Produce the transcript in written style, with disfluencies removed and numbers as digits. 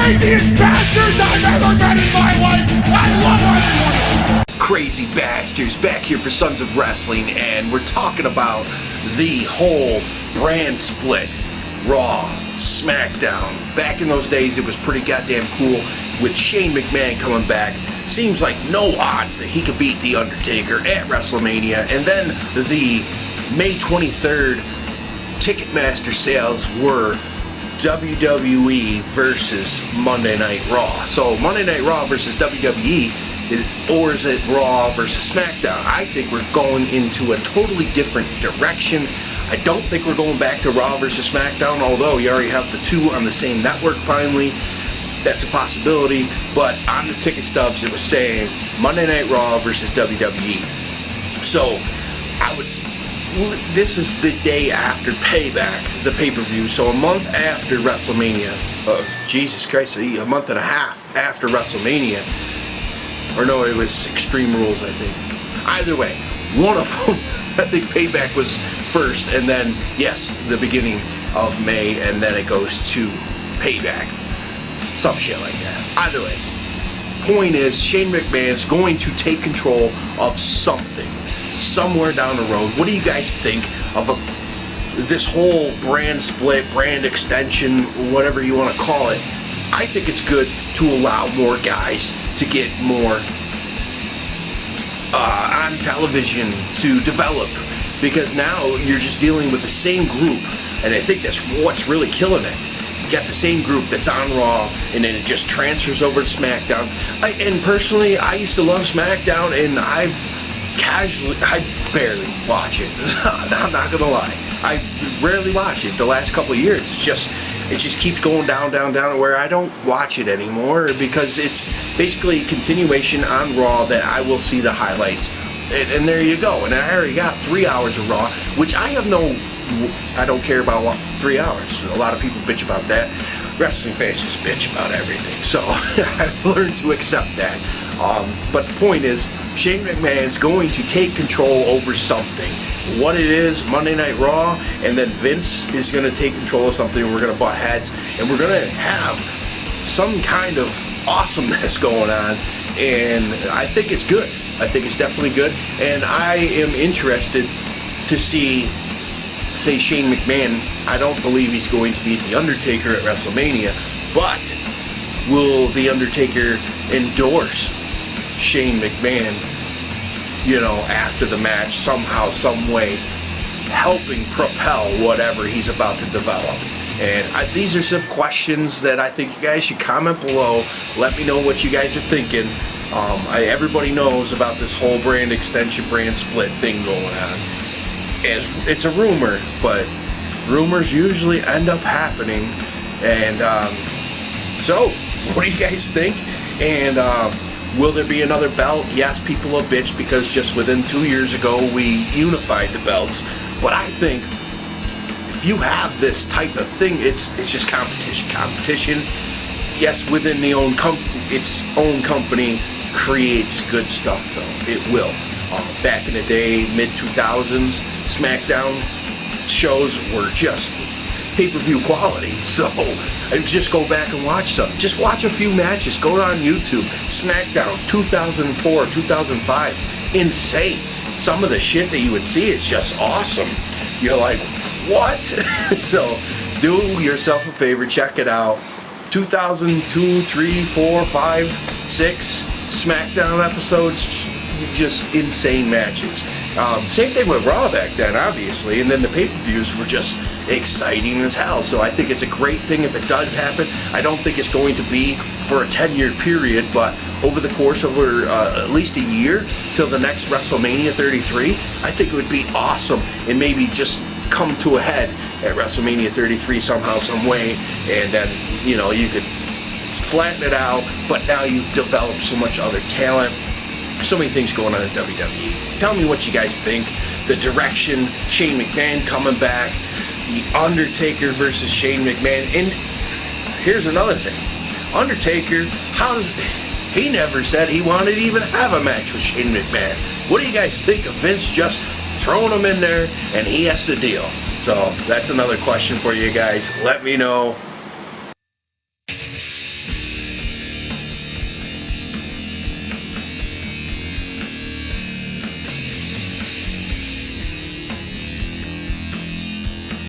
craziest bastards I've ever met in my life. I love everyone. Crazy bastards back here for Sons of Wrestling, and we're talking about the whole brand split. Raw, Smackdown. Back in those days, it was pretty goddamn cool with Shane McMahon coming back. Seems like no odds that he could beat The Undertaker at WrestleMania. And then the May 23rd Ticketmaster sales were WWE versus Monday Night Raw. So Monday Night Raw versus WWE, or is it Raw versus Smackdown? I think we're going into a totally different direction. I don't think we're going back to Raw versus Smackdown, although you already have the two on the same network finally. That's a possibility, but on the ticket stubs it was saying Monday Night Raw versus WWE. So this is the day after Payback, the pay-per-view, so a month after WrestleMania. Jesus Christ, a month and a half after WrestleMania. Or no, it was Extreme Rules, I think. Either way, one of them, I think Payback was first, and then, yes, the beginning of May, and then it goes to Payback. Some shit like that. Either way, point is, Shane McMahon's going to take control of something somewhere down the road. What do you guys think of this whole brand split, brand extension, whatever you want to call it? I think it's good to allow more guys to get more on television to develop, because now you're just dealing with the same group, and I think that's what's really killing it. You got the same group that's on Raw, and then it just transfers over to SmackDown. And personally, I used to love SmackDown, and I barely watch it. I'm not gonna lie, I rarely watch it. The last couple of years, it just keeps going down where I don't watch it anymore, because it's basically a continuation on Raw that I will see the highlights, and there you go. And I already got 3 hours of Raw, which I don't care about 3 hours. A lot of people bitch about that. Wrestling fans just bitch about everything, so I've learned to accept that. But the point is, Shane McMahon's going to take control over something. What it is, Monday Night Raw, and then Vince is going to take control of something, and we're going to butt heads, and we're going to have some kind of awesomeness going on, and I think it's good. I think it's definitely good, and I am interested to see, say, Shane McMahon. I don't believe he's going to beat The Undertaker at WrestleMania, but will The Undertaker endorse Shane McMahon, after the match, somehow, some way, helping propel whatever he's about to develop? And these are some questions that I think you guys should comment below. Let me know what you guys are thinking. Everybody knows about this whole brand extension, brand split thing going on. It's a rumor, but rumors usually end up happening. And so, what do you guys think? And will there be another belt? Yes, people will bitch because just within 2 years ago we unified the belts. But I think if you have this type of thing, it's just competition. Competition, yes, within its own company creates good stuff, though. It will. Back in the day, mid-2000s, SmackDown shows were just pay-per-view quality. So just go back and watch some. Just watch a few matches. Go on YouTube. SmackDown 2004, 2005. Insane. Some of the shit that you would see is just awesome. You're like, what? So do yourself a favor. Check it out. 2002, 3, 4, 5, 6 SmackDown episodes. Just insane matches. Same thing with Raw back then, obviously, and then the pay-per-views were just exciting as hell. So I think it's a great thing if it does happen. I don't think it's going to be for a 10-year period, but over the course of at least a year till the next WrestleMania 33, I think it would be awesome, and maybe just come to a head at WrestleMania 33 somehow, some way, and then you could flatten it out. But now you've developed so much other talent. So many things going on in WWE. Tell me what you guys think. The direction, Shane McMahon coming back, The Undertaker versus Shane McMahon. And here's another thing. Undertaker, he never said he wanted to even have a match with Shane McMahon. What do you guys think of Vince just throwing him in there and he has to deal? So that's another question for you guys. Let me know.